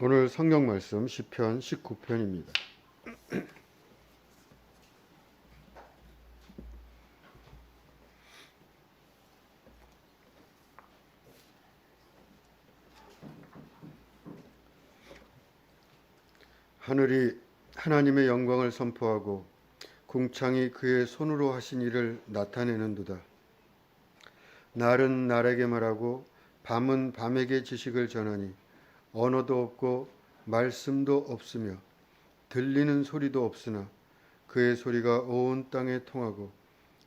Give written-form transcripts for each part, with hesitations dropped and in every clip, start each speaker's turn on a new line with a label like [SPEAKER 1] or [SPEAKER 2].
[SPEAKER 1] 오늘 성경 말씀 시편 19편입니다. 하늘이 하나님의 영광을 선포하고 궁창이 그의 손으로 하신 일을 나타내는도다. 날은 날에게 말하고 밤은 밤에게 지식을 전하니 언어도 없고 말씀도 없으며 들리는 소리도 없으나 그의 소리가 온 땅에 통하고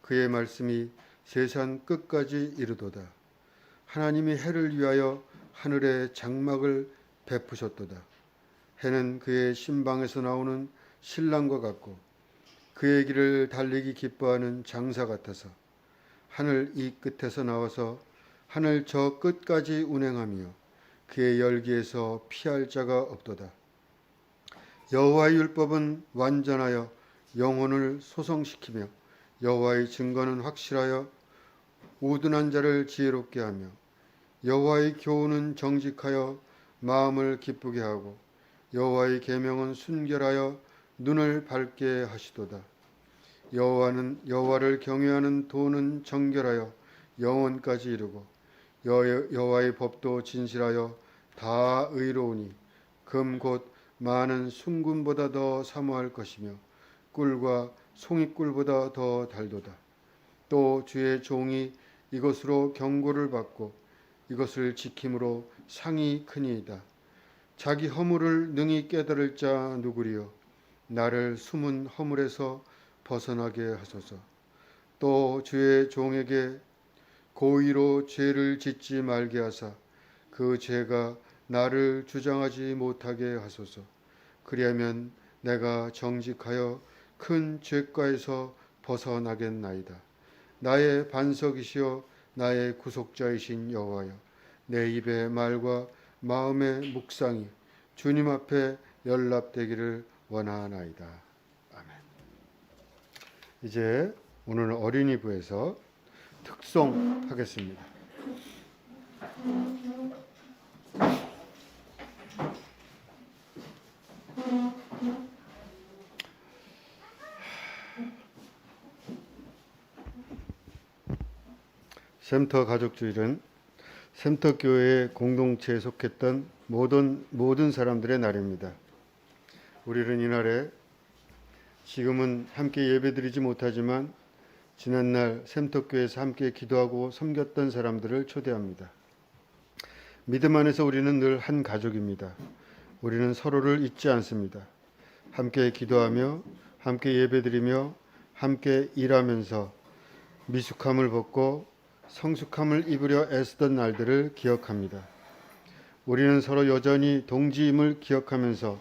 [SPEAKER 1] 그의 말씀이 세상 끝까지 이르도다. 하나님이 해를 위하여 하늘에 장막을 베푸셨도다. 해는 그의 신방에서 나오는 신랑과 같고 그의 길을 달리기 기뻐하는 장사 같아서 하늘 이 끝에서 나와서 하늘 저 끝까지 운행하며 그의 열기에서 피할 자가 없도다. 여호와의 율법은 완전하여 영혼을 소성시키며 여호와의 증거는 확실하여 우둔한 자를 지혜롭게 하며 여호와의 교훈은 정직하여 마음을 기쁘게 하고 여호와의 계명은 순결하여 눈을 밝게 하시도다. 여호와를 경외하는 도는 정결하여 영원까지 이르고 여호와의 법도 진실하여 다 의로우니 금 곧 많은 순금보다 더 사모할 것이며 꿀과 송이꿀보다 더 달도다. 또 주의 종이 이것으로 경고를 받고 이것을 지킴으로 상이 크니이다. 자기 허물을 능히 깨달을 자 누구리요. 나를 숨은 허물에서 벗어나게 하소서. 또 주의 종에게 고의로 죄를 짓지 말게 하사 그 죄가 나를 주장하지 못하게 하소서. 그리하면 내가 정직하여 큰 죄가에서 벗어나겠나이다. 나의 반석이시여 나의 구속자이신 여호와여, 내 입의 말과 마음의 묵상이 주님 앞에 연락되기를 원하나이다. 아멘. 이제 오늘 어린이부에서 특송하겠습니다. 샘터 가족주일은 샘터교회 공동체에 속했던 모든 사람들의 날입니다. 우리는 이날에 지금은 함께 예배드리지 못하지만 지난날 샘터교회에서 함께 기도하고 섬겼던 사람들을 초대합니다. 믿음 안에서 우리는 늘 한 가족입니다. 우리는 서로를 잊지 않습니다. 함께 기도하며 함께 예배드리며 함께 일하면서 미숙함을 벗고 성숙함을 입으려 애쓰던 날들을 기억합니다. 우리는 서로 여전히 동지임을 기억하면서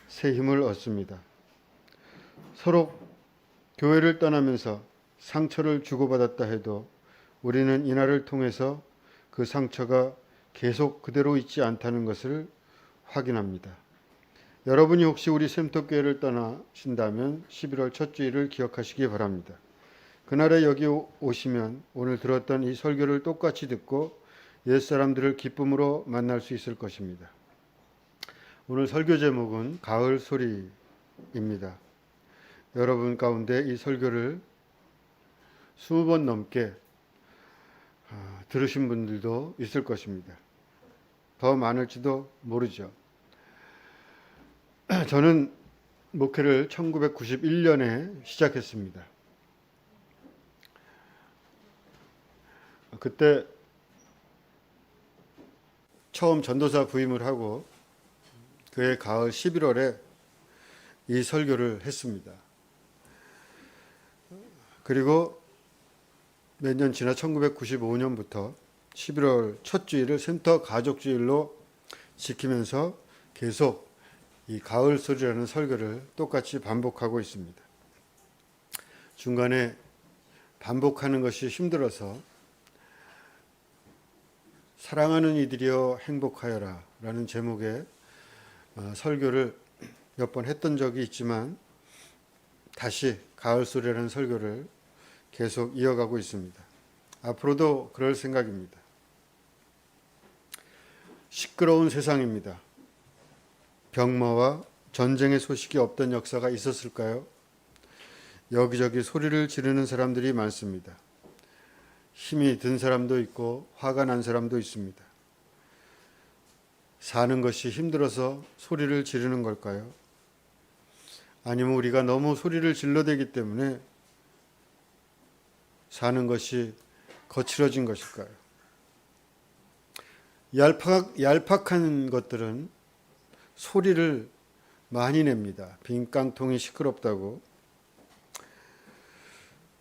[SPEAKER 1] 새 힘을 얻습니다. 서로 교회를 떠나면서 상처를 주고받았다 해도 우리는 이날을 통해서 그 상처가 계속 그대로 있지 않다는 것을 확인합니다. 여러분이 혹시 우리 샘터교회를 떠나신다면 11월 첫 주일을 기억하시기 바랍니다. 그날에 여기 오시면 오늘 들었던 이 설교를 똑같이 듣고 옛사람들을 기쁨으로 만날 수 있을 것입니다. 오늘 설교 제목은 가을 소리입니다. 여러분 가운데 이 설교를 20번 넘게 들으신 분들도 있을 것입니다. 더 많을지도 모르죠. 저는 목회를 1991년에 시작했습니다. 그때 처음 전도사 부임을 하고 그해 가을 11월에 이 설교를 했습니다. 그리고 몇 년 지나 1995년부터 11월 첫 주일을 샘터 가족주일로 지키면서 계속 이 가을 소리라는 설교를 똑같이 반복하고 있습니다. 중간에 반복하는 것이 힘들어서 사랑하는 이들이여 행복하여라 라는 제목의 설교를 몇 번 했던 적이 있지만 다시 가을 소리라는 설교를 계속 이어가고 있습니다. 앞으로도 그럴 생각입니다. 시끄러운 세상입니다. 병마와 전쟁의 소식이 없던 역사가 있었을까요? 여기저기 소리를 지르는 사람들이 많습니다. 힘이 든 사람도 있고 화가 난 사람도 있습니다. 사는 것이 힘들어서 소리를 지르는 걸까요? 아니면 우리가 너무 소리를 질러대기 때문에 사는 것이 거칠어진 것일까요? 얄팍한 것들은 소리를 많이 냅니다. 빈 깡통이 시끄럽다고.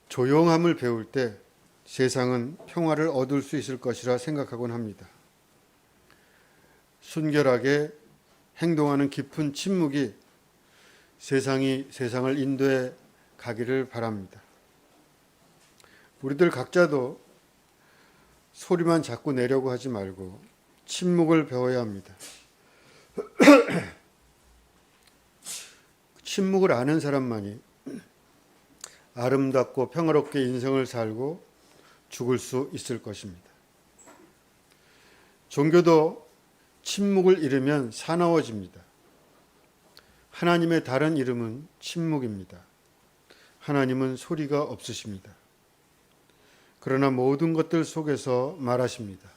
[SPEAKER 1] 조용함을 배울 때 세상은 평화를 얻을 수 있을 것이라 생각하곤 합니다. 순결하게 행동하는 깊은 침묵이 세상을 인도해 가기를 바랍니다. 우리들 각자도 소리만 자꾸 내려고 하지 말고 침묵을 배워야 합니다. 침묵을 아는 사람만이 아름답고 평화롭게 인생을 살고 죽을 수 있을 것입니다. 종교도 침묵을 잃으면 사나워집니다. 하나님의 다른 이름은 침묵입니다. 하나님은 소리가 없으십니다. 그러나 모든 것들 속에서 말하십니다.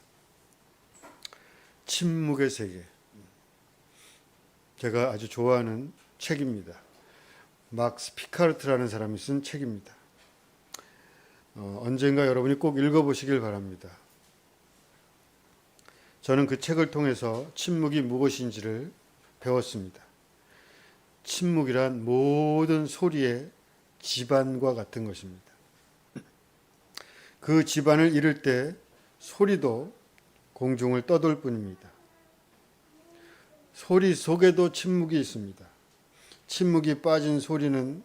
[SPEAKER 1] 침묵의 세계. 제가 아주 좋아하는 책입니다. 막스 피카르트라는 사람이 쓴 책입니다. 언젠가 여러분이 꼭 읽어보시길 바랍니다. 저는 그 책을 통해서 침묵이 무엇인지를 배웠습니다. 침묵이란 모든 소리의 지반과 같은 것입니다. 그 지반을 잃을 때 소리도 공중을 떠돌 뿐입니다. 소리 속에도 침묵이 있습니다. 침묵이 빠진 소리는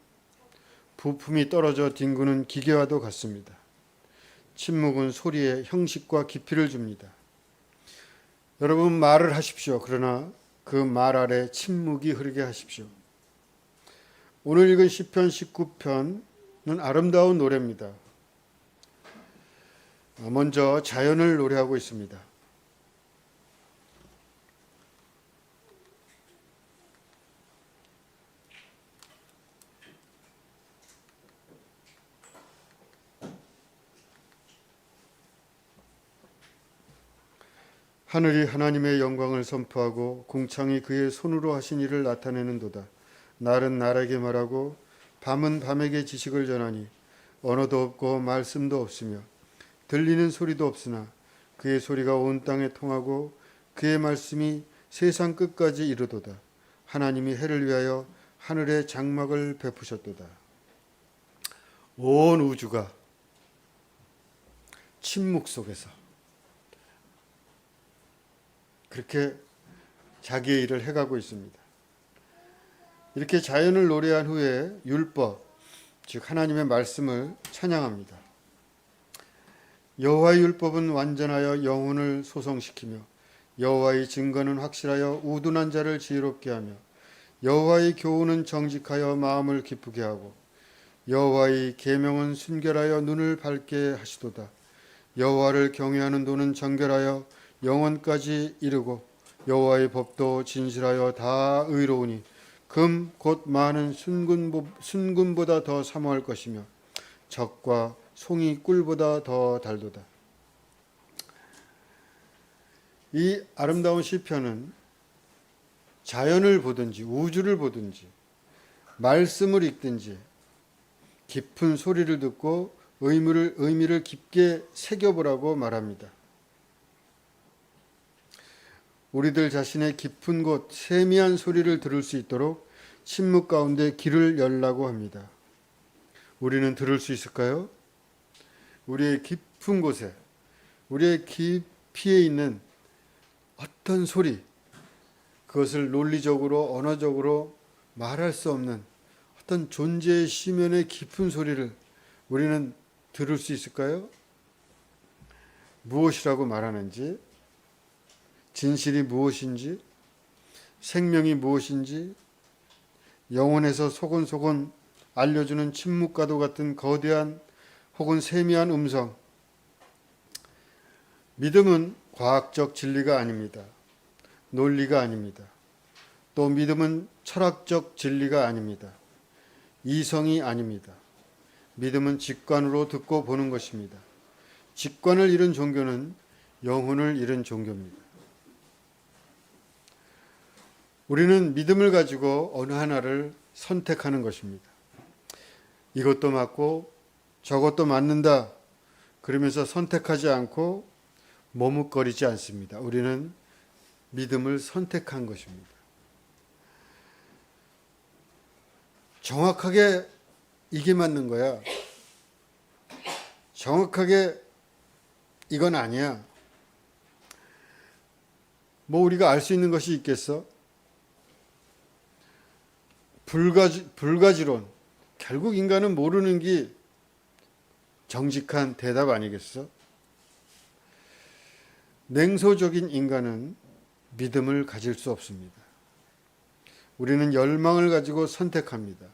[SPEAKER 1] 부품이 떨어져 뒹구는 기계와도 같습니다. 침묵은 소리에 형식과 깊이를 줍니다. 여러분 말을 하십시오. 그러나 그 말 아래 침묵이 흐르게 하십시오. 오늘 읽은 시편 19편은 아름다운 노래입니다. 먼저 자연을 노래하고 있습니다. 하늘이 하나님의 영광을 선포하고 궁창이 그의 손으로 하신 일을 나타내는도다. 날은 날에게 말하고 밤은 밤에게 지식을 전하니 언어도 없고 말씀도 없으며 들리는 소리도 없으나 그의 소리가 온 땅에 통하고 그의 말씀이 세상 끝까지 이르도다. 하나님이 해를 위하여 하늘에 장막을 베푸셨도다. 온 우주가 침묵 속에서 그렇게 자기의 일을 해가고 있습니다. 이렇게 자연을 노래한 후에 율법, 즉 하나님의 말씀을 찬양합니다. 여호와의 율법은 완전하여 영혼을 소성시키며 여호와의 증거는 확실하여 우둔한 자를 지혜롭게 하며 여호와의 교훈은 정직하여 마음을 기쁘게 하고 여호와의 계명은 순결하여 눈을 밝게 하시도다. 여호와를 경외하는 도는 정결하여 영원까지 이르고 여호와의 법도 진실하여 다 의로우니 금 곧 많은 순금보다 더 사모할 것이며 적과 송이 꿀보다 더 달도다. 이 아름다운 시편은 자연을 보든지 우주를 보든지 말씀을 읽든지 깊은 소리를 듣고 의미를 깊게 새겨보라고 말합니다. 우리들 자신의 깊은 곳, 세미한 소리를 들을 수 있도록 침묵 가운데 길을 열라고 합니다. 우리는 들을 수 있을까요? 우리의 깊은 곳에, 우리의 깊이에 있는 어떤 소리, 그것을 논리적으로, 언어적으로 말할 수 없는 어떤 존재의 심연의 깊은 소리를 우리는 들을 수 있을까요? 무엇이라고 말하는지, 진실이 무엇인지, 생명이 무엇인지, 영혼에서 소곤소곤 알려주는 침묵과도 같은 거대한 혹은 세미한 음성. 믿음은 과학적 진리가 아닙니다. 논리가 아닙니다. 또 믿음은 철학적 진리가 아닙니다. 이성이 아닙니다. 믿음은 직관으로 듣고 보는 것입니다. 직관을 잃은 종교는 영혼을 잃은 종교입니다. 우리는 믿음을 가지고 어느 하나를 선택하는 것입니다. 이것도 맞고 저것도 맞는다 그러면서 선택하지 않고 머뭇거리지 않습니다. 우리는 믿음을 선택한 것입니다. 정확하게 이게 맞는 거야. 정확하게 이건 아니야. 뭐 우리가 알 수 있는 것이 있겠어? 불가지론. 결국 인간은 모르는 게 정직한 대답 아니겠어? 냉소적인 인간은 믿음을 가질 수 없습니다. 우리는 열망을 가지고 선택합니다.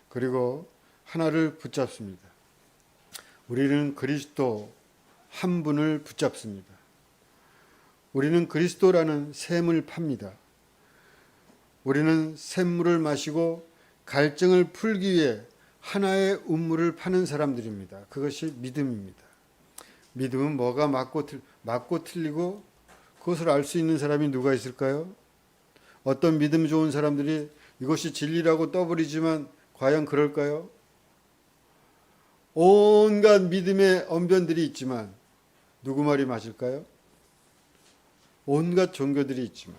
[SPEAKER 1] 그리고 하나를 붙잡습니다. 우리는 그리스도 한 분을 붙잡습니다. 우리는 그리스도라는 샘을 팝니다. 우리는 샘물을 마시고 갈증을 풀기 위해 하나의 우물을 파는 사람들입니다. 그것이 믿음입니다. 믿음은 뭐가 맞고 틀리고 그것을 알 수 있는 사람이 누가 있을까요? 어떤 믿음 좋은 사람들이 이것이 진리라고 떠버리지만 과연 그럴까요? 온갖 믿음의 언변들이 있지만 누구 말이 맞을까요? 온갖 종교들이 있지만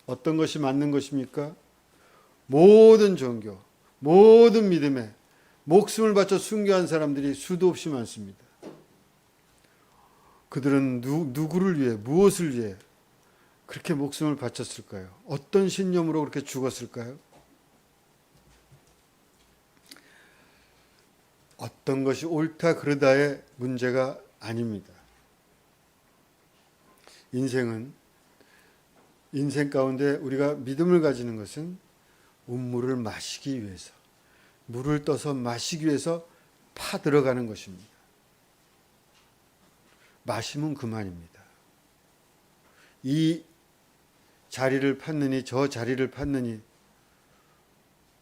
[SPEAKER 1] 어떤 것이 맞는 것입니까? 모든 종교, 모든 믿음에 목숨을 바쳐 순교한 사람들이 수도 없이 많습니다. 그들은 누구를 위해, 무엇을 위해 그렇게 목숨을 바쳤을까요? 어떤 신념으로 그렇게 죽었을까요? 어떤 것이 옳다 그르다의 문제가 아닙니다. 인생 가운데 우리가 믿음을 가지는 것은 우물을 마시기 위해서, 물을 떠서 마시기 위해서 파 들어가는 것입니다. 마시면 그만입니다. 이 자리를 팠느니 저 자리를 팠느니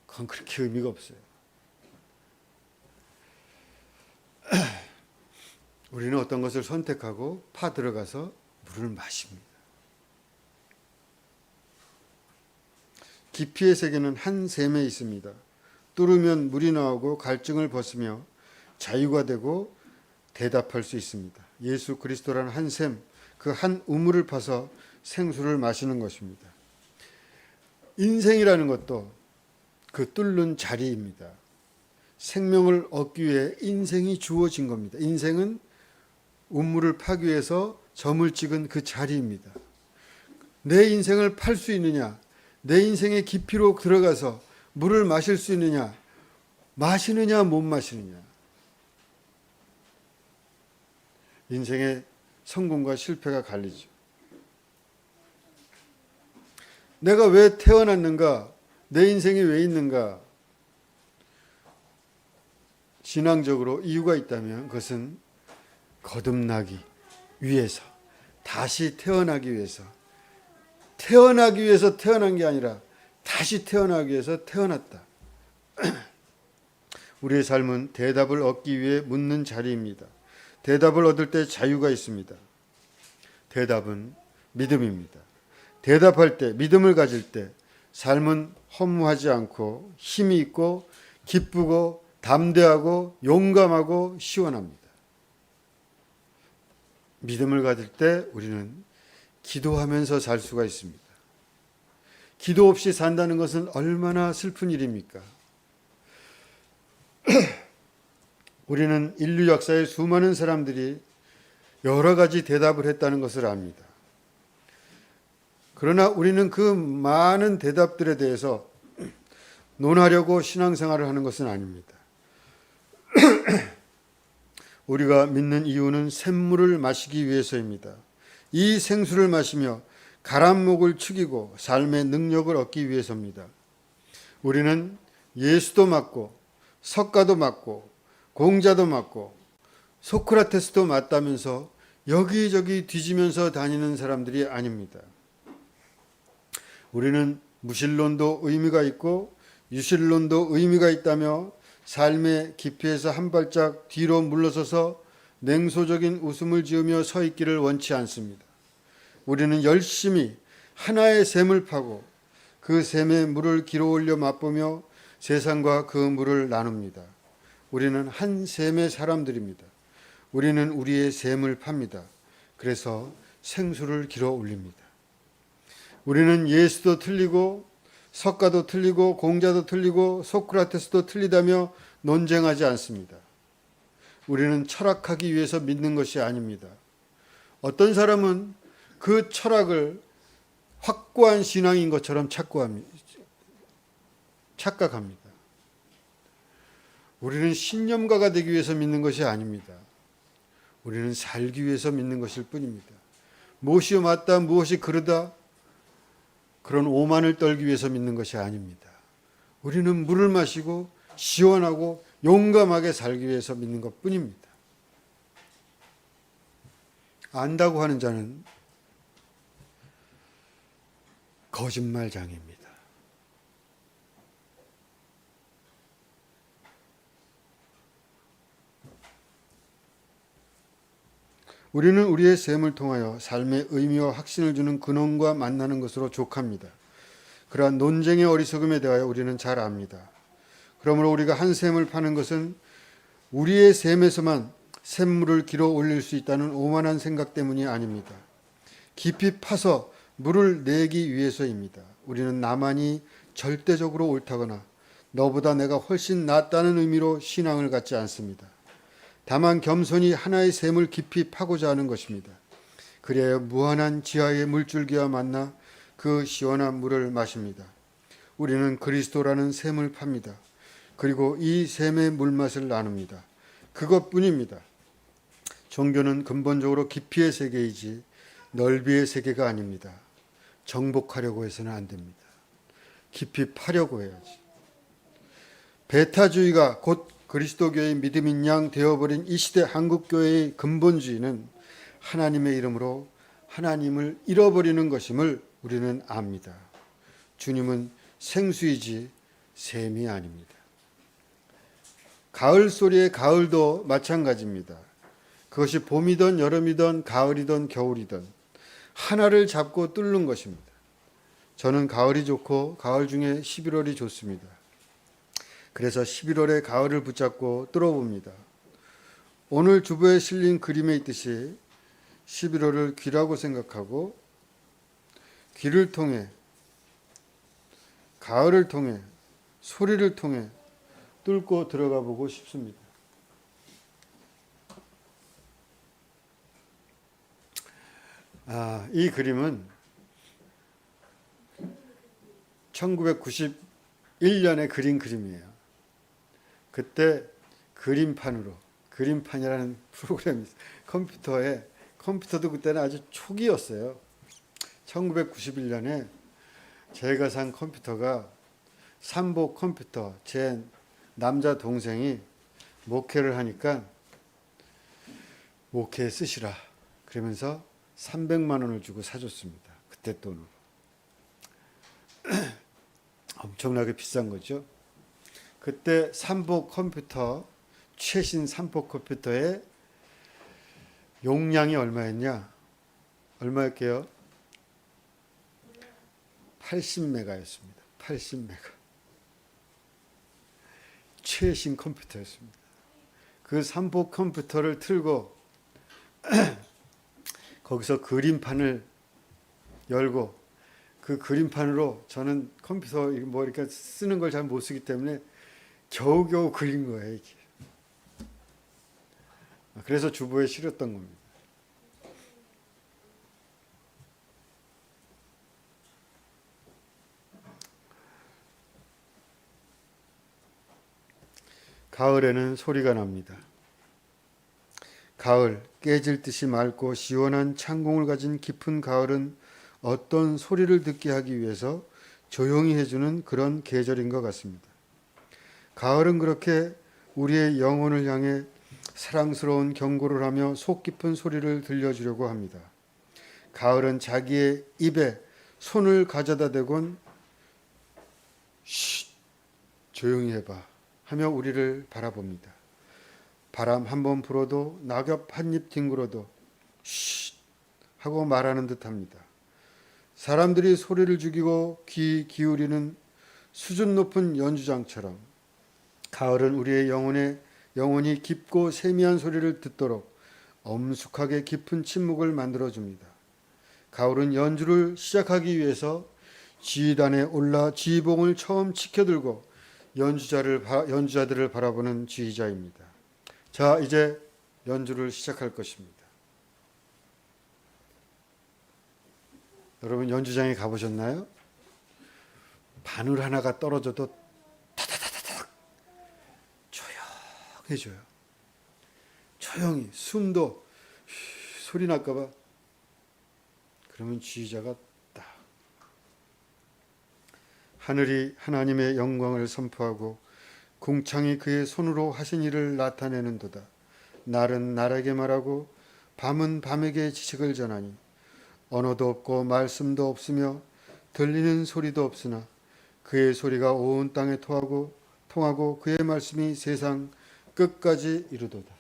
[SPEAKER 1] 그건 그렇게 의미가 없어요. 우리는 어떤 것을 선택하고 파 들어가서 물을 마십니다. 깊이의 세계는 한 샘에 있습니다. 뚫으면 물이 나오고 갈증을 벗으며 자유가 되고 대답할 수 있습니다. 예수 그리스도라는 한 샘, 그 한 우물을 파서 생수를 마시는 것입니다. 인생이라는 것도 그 뚫는 자리입니다. 생명을 얻기 위해 인생이 주어진 겁니다. 인생은 우물을 파기 위해서 점을 찍은 그 자리입니다. 내 인생을 팔 수 있느냐, 내 인생의 깊이로 들어가서 물을 마실 수 있느냐, 마시느냐 못 마시느냐. 인생의 성공과 실패가 갈리죠. 내가 왜 태어났는가? 내 인생이 왜 있는가? 신앙적으로 이유가 있다면 그것은 거듭나기 위해서, 다시 태어나기 위해서, 태어나기 위해서 태어난 게 아니라 다시 태어나기 위해서 태어났다. 우리의 삶은 대답을 얻기 위해 묻는 자리입니다. 대답을 얻을 때 자유가 있습니다. 대답은 믿음입니다. 대답할 때, 믿음을 가질 때 삶은 허무하지 않고 힘이 있고 기쁘고 담대하고 용감하고 시원합니다. 믿음을 가질 때 우리는 기도하면서 살 수가 있습니다. 기도 없이 산다는 것은 얼마나 슬픈 일입니까? 우리는 인류 역사의 수많은 사람들이 여러 가지 대답을 했다는 것을 압니다. 그러나 우리는 그 많은 대답들에 대해서 논하려고 신앙생활을 하는 것은 아닙니다. 우리가 믿는 이유는 샘물을 마시기 위해서입니다. 이 생수를 마시며 가란 목을 축이고 삶의 능력을 얻기 위해서입니다. 우리는 예수도 맞고 석가도 맞고 공자도 맞고 소크라테스도 맞다면서 여기저기 뒤지면서 다니는 사람들이 아닙니다. 우리는 무신론도 의미가 있고 유신론도 의미가 있다며 삶의 깊이에서 한 발짝 뒤로 물러서서 냉소적인 웃음을 지으며 서 있기를 원치 않습니다. 우리는 열심히 하나의 샘을 파고 그 샘에 물을 길어올려 맛보며 세상과 그 물을 나눕니다. 우리는 한 샘의 사람들입니다. 우리는 우리의 샘을 팝니다. 그래서 생수를 길어 올립니다. 우리는 예수도 틀리고 석가도 틀리고 공자도 틀리고 소크라테스도 틀리다며 논쟁하지 않습니다. 우리는 철학하기 위해서 믿는 것이 아닙니다. 어떤 사람은 그 철학을 확고한 신앙인 것처럼 착각합니다. 우리는 신념가가 되기 위해서 믿는 것이 아닙니다. 우리는 살기 위해서 믿는 것일 뿐입니다. 무엇이 맞다, 무엇이 그르다, 그런 오만을 떨기 위해서 믿는 것이 아닙니다. 우리는 물을 마시고 시원하고 용감하게 살기 위해서 믿는 것 뿐입니다. 안다고 하는 자는 거짓말장입니다. 우리는 우리의 셈을 통하여 삶의 의미와 확신을 주는 근원과 만나는 것으로 족합니다. 그러한 논쟁의 어리석음에 대하여 우리는 잘 압니다. 그러므로 우리가 한 셈을 파는 것은 우리의 셈에서만 샘물을 길어 올릴 수 있다는 오만한 생각 때문이 아닙니다. 깊이 파서 물을 내기 위해서입니다. 우리는 나만이 절대적으로 옳다거나 너보다 내가 훨씬 낫다는 의미로 신앙을 갖지 않습니다. 다만 겸손히 하나의 샘을 깊이 파고자 하는 것입니다. 그래야 무한한 지하의 물줄기와 만나 그 시원한 물을 마십니다. 우리는 그리스도라는 샘을 팝니다. 그리고 이 샘의 물맛을 나눕니다. 그것뿐입니다. 종교는 근본적으로 깊이의 세계이지 넓이의 세계가 아닙니다. 정복하려고 해서는 안 됩니다. 깊이 파려고 해야지. 베타주의가 곧 그리스도교의 믿음인 양 되어버린 이 시대 한국교회의 근본주의는 하나님의 이름으로 하나님을 잃어버리는 것임을 우리는 압니다. 주님은 생수이지 샘이 아닙니다. 가을 소리의 가을도 마찬가지입니다. 그것이 봄이든 여름이든 가을이든 겨울이든 하나를 잡고 뚫는 것입니다. 저는 가을이 좋고 가을 중에 11월이 좋습니다. 그래서 11월에 가을을 붙잡고 뚫어봅니다. 오늘 주보에 실린 그림에 있듯이 11월을 귀라고 생각하고 귀를 통해, 가을을 통해, 소리를 통해 뚫고 들어가 보고 싶습니다. 이 그림은 1991년에 그린 그림이에요. 그때 그림판이라는 프로그램이 있어요. 컴퓨터도 그때는 아주 초기였어요. 1991년에 제가 산 컴퓨터가 삼복 컴퓨터, 제 남자 동생이 목회를 하니까 목회에 쓰시라 그러면서 300만 원을 주고 사줬습니다. 그때 돈으로. 엄청나게 비싼 거죠. 그때 삼복 컴퓨터, 최신 삼복 컴퓨터의 용량이 얼마였냐? 얼마였게요? 80메가였습니다. 80메가. 최신 컴퓨터였습니다. 그 삼복 컴퓨터를 틀고 거기서 그림판을 열고 그 그림판으로 저는 컴퓨터 뭐 이렇게 쓰는 걸 잘 못 쓰기 때문에 겨우겨우 그린 거예요. 이게. 그래서 주보에 실었던 겁니다. 가을에는 소리가 납니다. 가을, 깨질 듯이 맑고 시원한 창공을 가진 깊은 가을은 어떤 소리를 듣게 하기 위해서 조용히 해주는 그런 계절인 것 같습니다. 가을은 그렇게 우리의 영혼을 향해 사랑스러운 경고를 하며 속 깊은 소리를 들려주려고 합니다. 가을은 자기의 입에 손을 가져다 대곤 조용히 해봐 하며 우리를 바라봅니다. 바람 한 번 불어도 낙엽 한 입 뒹굴어도 쉿 하고 말하는 듯합니다. 사람들이 소리를 죽이고 귀 기울이는 수준 높은 연주장처럼 가을은 우리의 영혼이 깊고 세미한 소리를 듣도록 엄숙하게 깊은 침묵을 만들어줍니다. 가을은 연주를 시작하기 위해서 지휘단에 올라 지휘봉을 처음 치켜들고 연주자들을 바라보는 지휘자입니다. 자, 이제 연주를 시작할 것입니다. 여러분 연주장에 가보셨나요? 바늘 하나가 떨어져도 타다다다닥 조용해져요. 조용히 숨도 소리 날까봐. 그러면 지휘자가 딱 하늘이 하나님의 영광을 선포하고 궁창이 그의 손으로 하신 일을 나타내는도다. 날은 날에게 말하고 밤은 밤에게 지식을 전하니 언어도 없고 말씀도 없으며 들리는 소리도 없으나 그의 소리가 온 땅에 통하고 그의 말씀이 세상 끝까지 이르도다.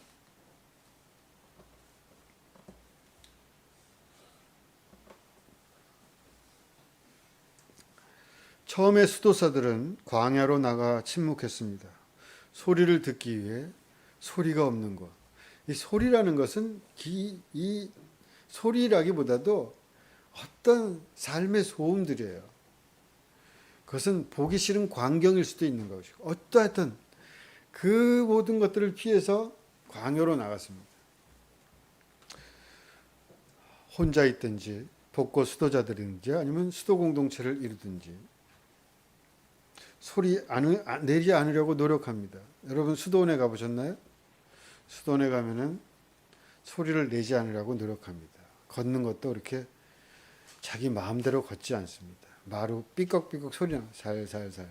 [SPEAKER 1] 처음에 수도사들은 광야로 나가 침묵했습니다. 소리를 듣기 위해 소리가 없는 것. 이 소리라는 것은 이 소리라기보다도 어떤 삶의 소음들이에요. 그것은 보기 싫은 광경일 수도 있는 것이고 어떠하든 그 모든 것들을 피해서 광야로 나갔습니다. 혼자 있든지 복고 수도자들인지 아니면 수도 공동체를 이루든지 소리 내지 않으려고 노력합니다. 여러분 수도원에 가보셨나요? 수도원에 가면은 소리를 내지 않으려고 노력합니다. 걷는 것도 그렇게 자기 마음대로 걷지 않습니다. 마루 삐걱삐걱 소리나 살살살.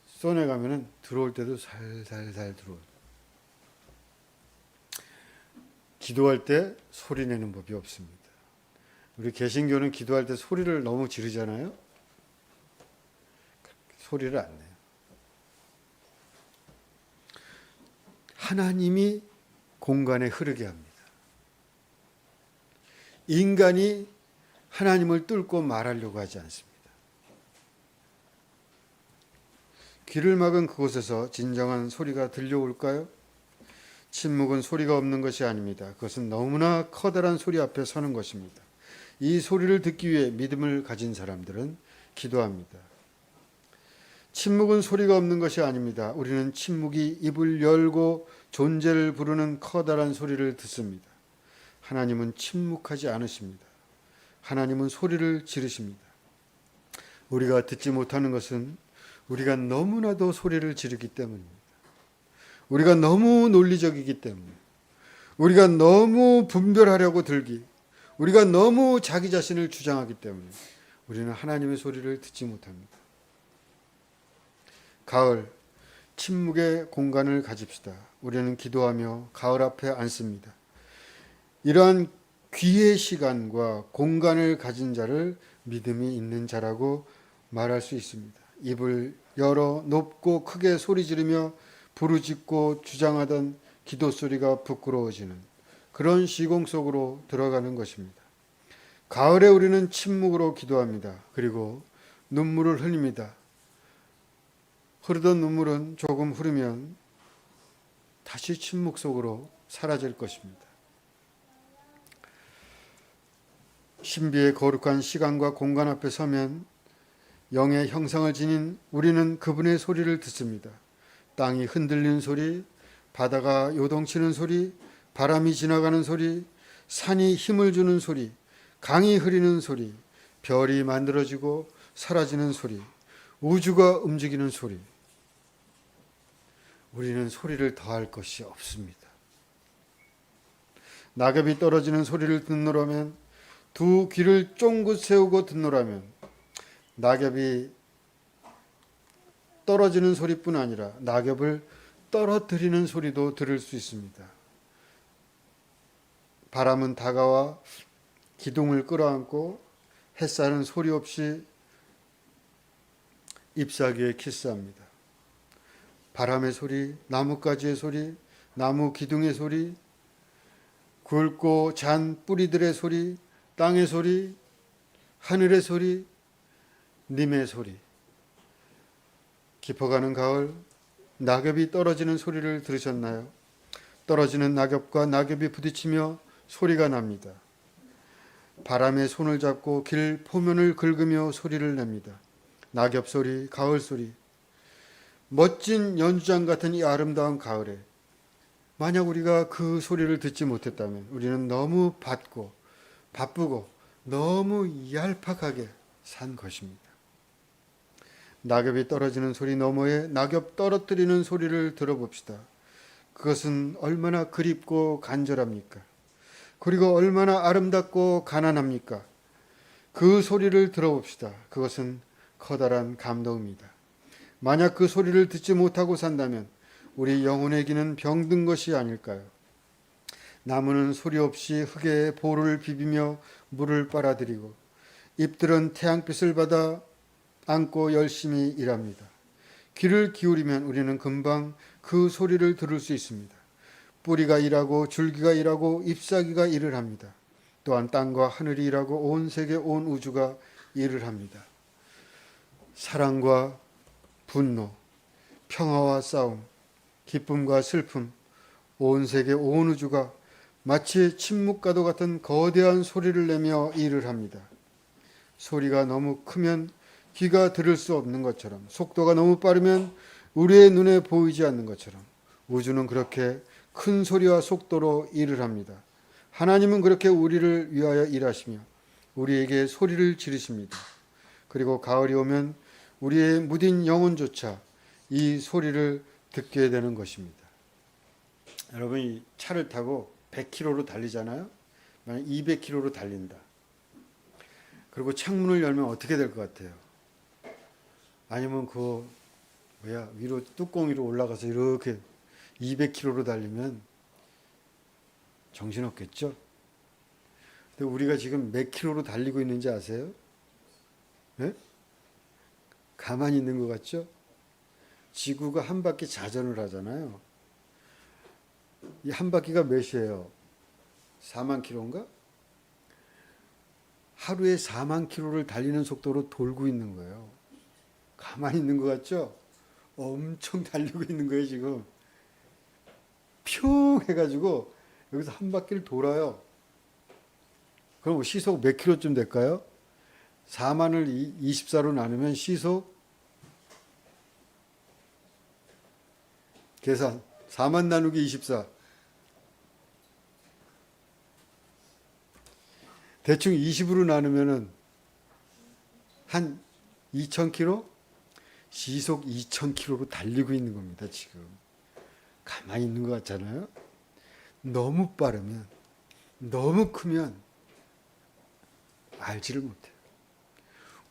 [SPEAKER 1] 수도원에 가면은 들어올 때도 살살살 들어오고. 기도할 때 소리 내는 법이 없습니다. 우리 개신교는 기도할 때 소리를 너무 지르잖아요. 소리를 안 내요. 하나님이 공간에 흐르게 합니다. 인간이 하나님을 뚫고 말하려고 하지 않습니다. 귀를 막은 그곳에서 진정한 소리가 들려올까요? 침묵은 소리가 없는 것이 아닙니다. 그것은 너무나 커다란 소리 앞에 서는 것입니다. 이 소리를 듣기 위해 믿음을 가진 사람들은 기도합니다. 침묵은 소리가 없는 것이 아닙니다. 우리는 침묵이 입을 열고 존재를 부르는 커다란 소리를 듣습니다. 하나님은 침묵하지 않으십니다. 하나님은 소리를 지르십니다. 우리가 듣지 못하는 것은 우리가 너무나도 소리를 지르기 때문입니다. 우리가 너무 논리적이기 때문에, 우리가 너무 분별하려고 들기, 우리가 너무 자기 자신을 주장하기 때문에 우리는 하나님의 소리를 듣지 못합니다. 가을, 침묵의 공간을 가집시다. 우리는 기도하며 가을 앞에 앉습니다. 이러한 귀의 시간과 공간을 가진 자를 믿음이 있는 자라고 말할 수 있습니다. 입을 열어 높고 크게 소리 지르며 부르짖고 주장하던 기도 소리가 부끄러워지는 그런 시공 속으로 들어가는 것입니다. 가을에 우리는 침묵으로 기도합니다. 그리고 눈물을 흘립니다. 흐르던 눈물은 조금 흐르면 다시 침묵 속으로 사라질 것입니다. 신비의 거룩한 시간과 공간 앞에 서면 영의 형상을 지닌 우리는 그분의 소리를 듣습니다. 땅이 흔들리는 소리, 바다가 요동치는 소리, 바람이 지나가는 소리, 산이 힘을 주는 소리, 강이 흐리는 소리, 별이 만들어지고 사라지는 소리, 우주가 움직이는 소리. 우리는 소리를 더할 것이 없습니다. 낙엽이 떨어지는 소리를 듣노라면, 두 귀를 쫑긋 세우고 듣노라면 낙엽이 떨어지는 소리뿐 아니라 낙엽을 떨어뜨리는 소리도 들을 수 있습니다. 바람은 다가와 기둥을 끌어안고 햇살은 소리 없이 잎사귀에 키스합니다. 바람의 소리, 나뭇가지의 소리, 나무 기둥의 소리, 굵고 잔 뿌리들의 소리, 땅의 소리, 하늘의 소리, 님의 소리. 깊어가는 가을, 낙엽이 떨어지는 소리를 들으셨나요? 떨어지는 낙엽과 낙엽이 부딪히며 소리가 납니다. 바람에 손을 잡고 길 포면을 긁으며 소리를 냅니다. 낙엽 소리, 가을 소리. 멋진 연주장 같은 이 아름다운 가을에 만약 우리가 그 소리를 듣지 못했다면 우리는 너무 바쁘고 너무 얄팍하게 산 것입니다. 낙엽이 떨어지는 소리 너머에 낙엽 떨어뜨리는 소리를 들어봅시다. 그것은 얼마나 그립고 간절합니까? 그리고 얼마나 아름답고 가난합니까? 그 소리를 들어봅시다. 그것은 커다란 감동입니다. 만약 그 소리를 듣지 못하고 산다면 우리 영혼에게는 병든 것이 아닐까요? 나무는 소리 없이 흙에 볼을 비비며 물을 빨아들이고 잎들은 태양빛을 받아 안고 열심히 일합니다. 귀를 기울이면 우리는 금방 그 소리를 들을 수 있습니다. 뿌리가 일하고 줄기가 일하고 잎사귀가 일을 합니다. 또한 땅과 하늘이 일하고 온 세계 온 우주가 일을 합니다. 사랑과 분노, 평화와 싸움, 기쁨과 슬픔, 온 세계 온 우주가 마치 침묵과도 같은 거대한 소리를 내며 일을 합니다. 소리가 너무 크면 귀가 들을 수 없는 것처럼, 속도가 너무 빠르면 우리의 눈에 보이지 않는 것처럼 우주는 그렇게 큰 소리와 속도로 일을 합니다. 하나님은 그렇게 우리를 위하여 일하시며 우리에게 소리를 지르십니다. 그리고 가을이 오면 우리의 무딘 영혼조차 이 소리를 듣게 되는 것입니다. 여러분이 차를 타고 100km로 달리잖아요. 만약 200km로 달린다. 그리고 창문을 열면 어떻게 될 것 같아요? 아니면 위로 뚜껑 위로 올라가서 이렇게 200km로 달리면 정신없겠죠? 근데 우리가 지금 몇 킬로로 달리고 있는지 아세요? 네? 가만히 있는 것 같죠? 지구가 한 바퀴 자전을 하잖아요. 이 한 바퀴가 몇이에요? 4만 킬로인가? 하루에 4만 킬로를 달리는 속도로 돌고 있는 거예요. 가만히 있는 것 같죠? 엄청 달리고 있는 거예요, 지금. 뿅 해가지고 여기서 한 바퀴를 돌아요. 그럼 시속 몇 킬로쯤 될까요? 4만을 24로 나누면 시속 계산 4만 나누기 24 대충 20으로 나누면은 한 2,000km? 시속 2,000km로 달리고 있는 겁니다, 지금. 가만히 있는 것 같잖아요? 너무 빠르면, 너무 크면 알지를 못해요.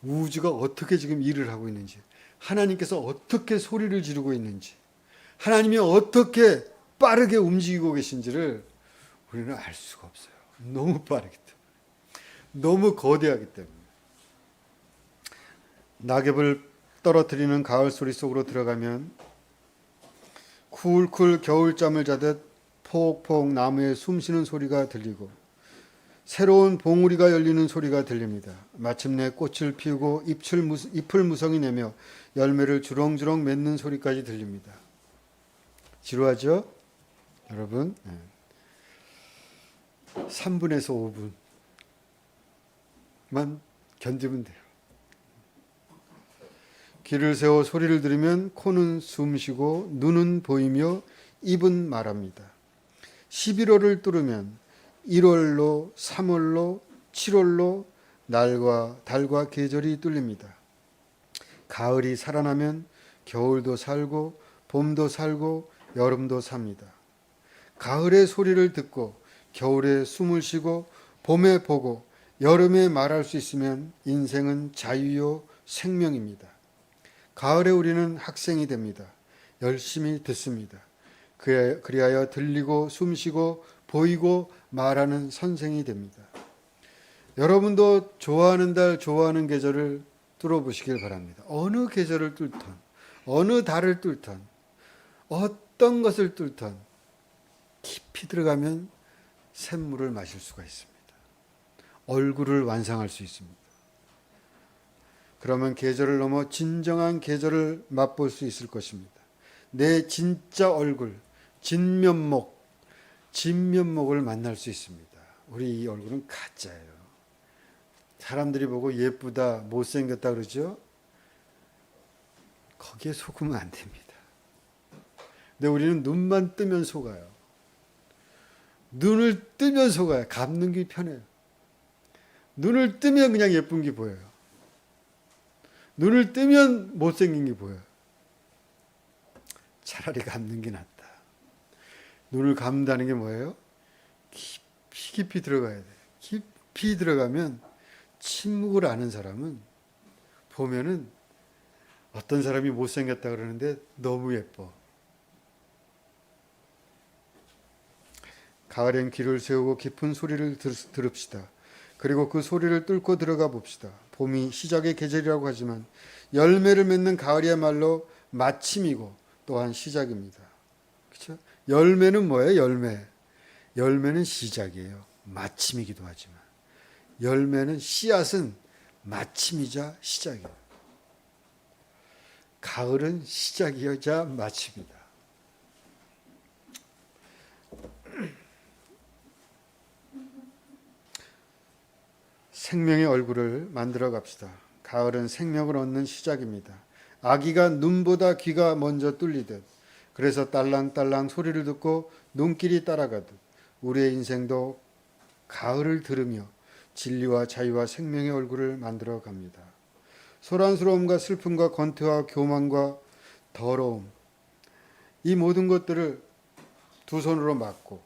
[SPEAKER 1] 우주가 어떻게 지금 일을 하고 있는지, 하나님께서 어떻게 소리를 지르고 있는지, 하나님이 어떻게 빠르게 움직이고 계신지를 우리는 알 수가 없어요. 너무 빠르기 때문에. 너무 거대하기 때문에. 낙엽을 떨어뜨리는 가을 소리 속으로 들어가면 쿨쿨 겨울잠을 자듯 폭폭 나무에 숨쉬는 소리가 들리고 새로운 봉우리가 열리는 소리가 들립니다. 마침내 꽃을 피우고 잎을 무성히 내며 열매를 주렁주렁 맺는 소리까지 들립니다. 지루하죠? 여러분, 3분에서 5분만 견디면 돼요. 귀를 세워 소리를 들으면 코는 숨쉬고 눈은 보이며 입은 말합니다. 11월을 뚫으면 1월로 3월로 7월로 날과 달과 계절이 뚫립니다. 가을이 살아나면 겨울도 살고 봄도 살고 여름도 삽니다. 가을의 소리를 듣고 겨울에 숨을 쉬고 봄에 보고 여름에 말할 수 있으면 인생은 자유요 생명입니다. 가을에 우리는 학생이 됩니다. 열심히 듣습니다. 그리하여 들리고 숨쉬고 보이고 말하는 선생이 됩니다. 여러분도 좋아하는 달, 좋아하는 계절을 뚫어보시길 바랍니다. 어느 계절을 뚫던, 어느 달을 뚫던, 어떤 것을 뚫던 깊이 들어가면 샘물을 마실 수가 있습니다. 얼굴을 완상할 수 있습니다. 그러면 계절을 넘어 진정한 계절을 맛볼 수 있을 것입니다. 내 진짜 얼굴, 진면목을 만날 수 있습니다. 우리 이 얼굴은 가짜예요. 사람들이 보고 예쁘다, 못생겼다 그러죠? 거기에 속으면 안 됩니다. 근데 우리는 눈만 뜨면 속아요. 눈을 뜨면 속아요. 감는 게 편해요. 눈을 뜨면 그냥 예쁜 게 보여요. 눈을 뜨면 못생긴 게 보여요. 차라리 감는 게 낫다. 눈을 감다는 게 뭐예요? 깊이 들어가야 돼. 깊이 들어가면 침묵을 아는 사람은 보면은 어떤 사람이 못생겼다 그러는데 너무 예뻐. 가을엔 귀를 세우고 깊은 소리를 들읍시다. 그리고 그 소리를 뚫고 들어가 봅시다. 봄이 시작의 계절이라고 하지만 열매를 맺는 가을이야말로 마침이고 또한 시작입니다. 그렇죠? 열매는 뭐예요? 열매는 시작이에요. 마침이기도 하지만 열매는 씨앗은 마침이자 시작이에요. 가을은 시작이자 마침이다. 생명의 얼굴을 만들어 갑시다. 가을은 생명을 얻는 시작입니다. 아기가 눈보다 귀가 먼저 뚫리듯, 그래서 딸랑딸랑 소리를 듣고 눈길이 따라가듯 우리의 인생도 가을을 들으며 진리와 자유와 생명의 얼굴을 만들어 갑니다. 소란스러움과 슬픔과 권태와 교만과 더러움, 이 모든 것들을 두 손으로 막고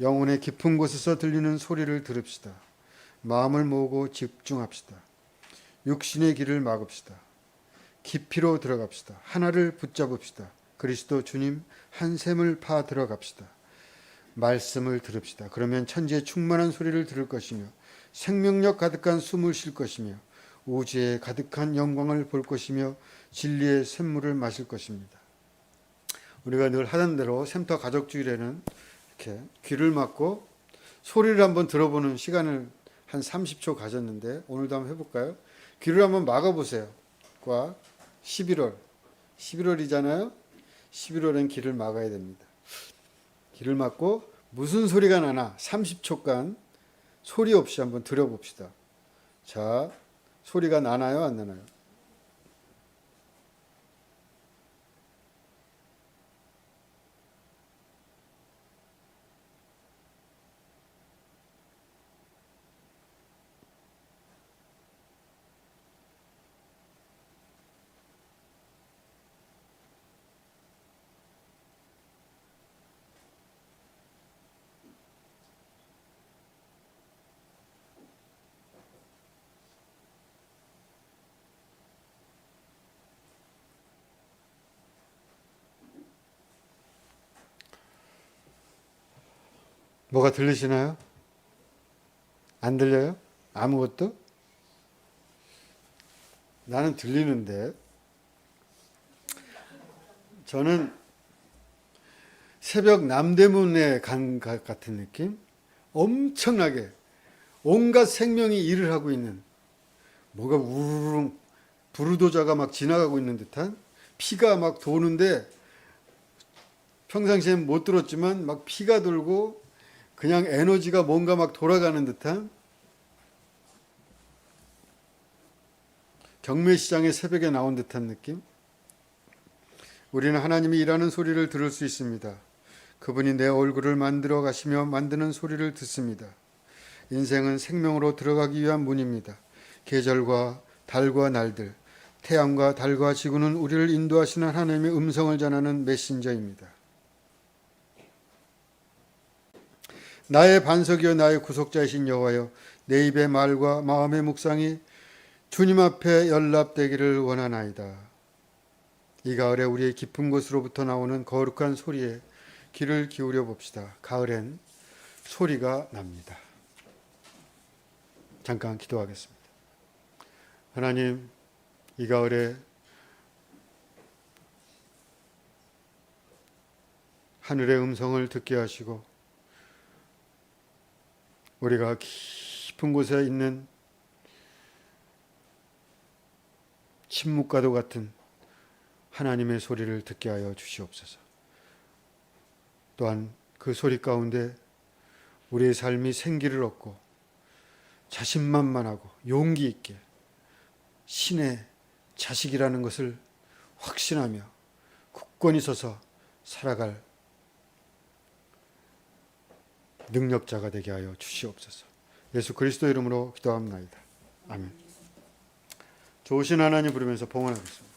[SPEAKER 1] 영혼의 깊은 곳에서 들리는 소리를 들읍시다. 마음을 모으고 집중합시다. 육신의 길을 막읍시다. 깊이로 들어갑시다. 하나를 붙잡읍시다. 그리스도 주님 한 샘을 파 들어갑시다. 말씀을 들읍시다. 그러면 천지의 충만한 소리를 들을 것이며 생명력 가득한 숨을 쉴 것이며 우주의 가득한 영광을 볼 것이며 진리의 샘물을 마실 것입니다. 우리가 늘 하던 대로 샘터 가족주일에는 이렇게 귀를 막고 소리를 한번 들어보는 시간을 한 30초 가졌는데 오늘도 한번 해볼까요? 귀를 한번 막아보세요. 과 11월이잖아요. 11월엔 귀를 막아야 됩니다. 귀를 막고 무슨 소리가 나나 30초간 소리 없이 한번 들어봅시다. 자, 소리가 나나요? 안 나나요? 뭐가 들리시나요? 안 들려요? 아무것도? 나는 들리는데. 저는 새벽 남대문에 간 것 같은 느낌? 엄청나게 온갖 생명이 일을 하고 있는, 뭐가 우르릉 부르도자가 막 지나가고 있는 듯한, 피가 막 도는데 평상시엔 못 들었지만 막 피가 돌고 그냥 에너지가 뭔가 막 돌아가는 듯한, 경매시장의 새벽에 나온 듯한 느낌. 우리는 하나님이 일하는 소리를 들을 수 있습니다. 그분이 내 얼굴을 만들어 가시며 만드는 소리를 듣습니다. 인생은 생명으로 들어가기 위한 문입니다. 계절과 달과 날들, 태양과 달과 지구는 우리를 인도하시는 하나님의 음성을 전하는 메신저입니다. 나의 반석이요 나의 구속자이신 여호와여, 내 입의 말과 마음의 묵상이 주님 앞에 연락되기를 원하나이다. 이 가을에 우리의 깊은 곳으로부터 나오는 거룩한 소리에 귀를 기울여 봅시다. 가을엔 소리가 납니다. 잠깐 기도하겠습니다. 하나님, 이 가을에 하늘의 음성을 듣게 하시고 우리가 깊은 곳에 있는 침묵과도 같은 하나님의 소리를 듣게 하여 주시옵소서. 또한 그 소리 가운데 우리의 삶이 생기를 얻고 자신만만하고 용기 있게 신의 자식이라는 것을 확신하며 굳건히 서서 살아갈 능력자가 되게 하여 주시옵소서. 예수 그리스도 이름으로 기도합나이다. 아멘. 좋으신 하나님 부르면서 봉헌하겠습니다.